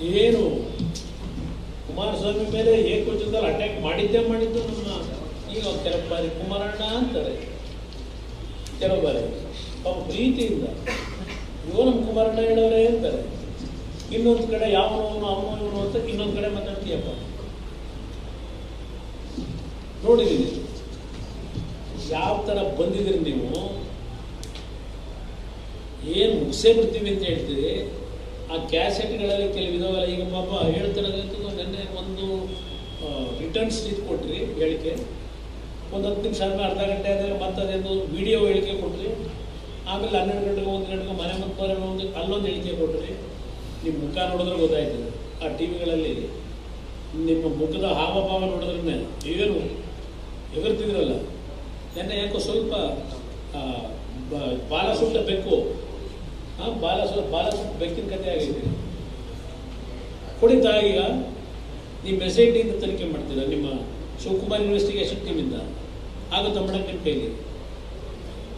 ಏನು ಕುಮಾರಸ್ವಾಮಿ ಮೇಲೆ ಏಕವಚನದಲ್ಲಿ ಅಟ್ಯಾಕ್ ಮಾಡಿದ್ದು ನಮ್ಮ ಈಗ ಕೆಲವು ಬಾರಿ ಕುಮಾರಣ್ಣ ಅಂತಾರೆ, ಕೆಲವು ಬಾರಿ ಪಾಪ ಪ್ರೀತಿಯಿಂದ ಇವು ನಮ್ಮ ಕುಮಾರಣ್ಣ ಹೇಳೋರೇ ಅಂತಾರೆ. ಇನ್ನೊಂದು ಕಡೆ ಯಾವನವನು ಅವನು ಅಂತ ಇನ್ನೊಂದು ಕಡೆ ಮಾತಾಡ್ತೀಯಪ್ಪ. ನೋಡಿದೀನಿ ಯಾವ ಥರ ಬಂದಿದ್ದೀರಿ ನೀವು, ಏನು ಮುಗಿಸೇ ಬಿಡ್ತೀವಿ ಅಂತ ಹೇಳ್ತೀರಿ. ಆ ಕ್ಯಾಸೆಟ್ಗಳಲ್ಲಿ ಕೆಲವು ಇದಾವಲ್ಲ, ಈಗ ಪಾಪ ಹೇಳ್ತಿರೋದಂತೂ ನೆನ್ನೆ ಒಂದು ರಿಟರ್ನ್ಸ್ ಇದು ಕೊಟ್ರಿ ಹೇಳಿಕೆ, ಒಂದು 10 ನಿಮಿಷ ಆದ್ಮೇಲೆ ಅರ್ಧ ಗಂಟೆ ಆದಮೇಲೆ ಮತ್ತೆ ಅದೇನು ವಿಡಿಯೋ ಹೇಳಿಕೆ ಕೊಟ್ರಿ, ಆಮೇಲೆ 12 ಗಂಟೆಗೆ 1 ಗಂಟೆಗೆ ಮನೆ ಮತ್ತೆ ಅಲ್ಲೊಂದು ಹೇಳಿಕೆ ಕೊಟ್ರಿ. ನಿಮ್ಮ ಮುಖ ನೋಡಿದ್ರೆ ಗೊತ್ತಾಯ್ತದೆ. ಆ ಟಿ ವಿಗಳಲ್ಲಿ ನಿಮ್ಮ ಮುಖದ ಹಾವಭಾವ ನೋಡಿದ್ರೆ ಏನು ಎಗರ್ತಿದ್ರಲ್ಲ. ನೆನ್ನೆ ಯಾಕೋ ಸ್ವಲ್ಪ ಬಾಲ ಸುಟ್ಟ ಬೆಕ್ಕು, ಬಾಲ ಸುಟ್ಟ ಬೆಕ್ಕಿನ ಕಥೆ ಆಗೈತಿ. ಕೊಡಿತಾ ಈಗ ನಿಮ್ಮ SIT ತನಿಖೆ ಮಾಡ್ತೀರಾ, ನಿಮ್ಮ ಶಿವಕುಮಾರ್ ಇನ್ವೆಸ್ಟಿಗೇಷನ್ ಟೀಮಿಂದ ಆಗುತ್ತ ಮೇಡಮ್ ನಿಮ್ಮ ಕೈಲಿ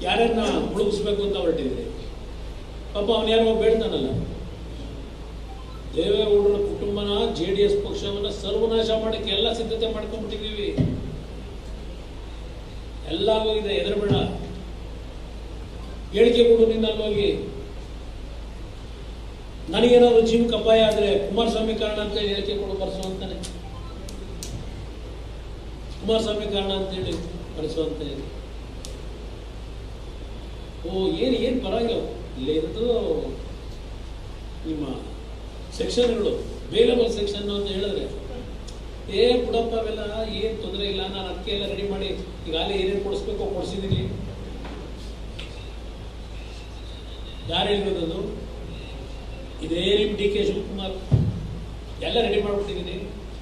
ಯಾರನ್ನ ಮುಳುಗಿಸ್ಬೇಕು ಅಂತ ಹೊರಟಿದ್ರಿ. ಪಾಪ ಅವನು ಯಾರೋ ಬೇಡ್ತಾನಲ್ಲ, ದೇವೇಗೌಡರ ಕುಟುಂಬನ JDS ಪಕ್ಷವನ್ನ ಸರ್ವನಾಶ ಮಾಡಕ್ಕೆ ಎಲ್ಲ ಸಿದ್ಧತೆ ಮಾಡ್ಕೊಂಡ್ಬಿಟ್ಟಿದ್ದೀವಿ. ಎಲ್ಲ ಹೋಗಿದೆ, ಎದುರುಬೇಡ, ಹೇಳಿಕೆ ಕೊಡು. ನಿನ್ನ ಅಲ್ಲೋಗಿ ನನಗೇನಾದ್ರು ಜೀವಕ್ಕೆ ಅಪಾಯ ಆದರೆ ಕುಮಾರಸ್ವಾಮಿ ಕಾರಣ ಅಂತ ಹೇಳಿ ಹೇಳಿಕೆ ಕೊಡು, ಬರ್ಸು ಅಂತಾನೆ. ಕುಮಾರಸ್ವಾಮಿ ಕಾರಣ ಅಂತೇಳಿ ಬರ್ಸು ಅಂತ ಹೇಳಿ. ಏನು ಪರವಾಗಿಲ್ಲ. ಇಲ್ಲಿ ಇರೋದು ನಿಮ್ಮ ಸೆಕ್ಷನ್ಗಳು, ಬೇಲಬಲ್ ಸೆಕ್ಷನ್ ಅಂತ ಹೇಳಿದ್ರೆ ಬಿಡಪ್ಪ ಅವೆಲ್ಲ ಏನು ತೊಂದರೆ ಇಲ್ಲ, ನಾನು ಅದಕ್ಕೆ ಎಲ್ಲ ರೆಡಿ ಮಾಡಿ ಈಗಾಗಲೇ ಏನೇನು ಕೊಡಿಸ್ಬೇಕೋ ಕೊಡಿಸಿದ್ದೀನಿ. ಯಾರು ಹೇಳಿರೋದು? ಇದೇ ನಿಮ್ಮ DK ಶಿವಕುಮಾರ್ ಎಲ್ಲ ರೆಡಿ ಮಾಡಿಬಿಟ್ಟಿದ್ದೀನಿ.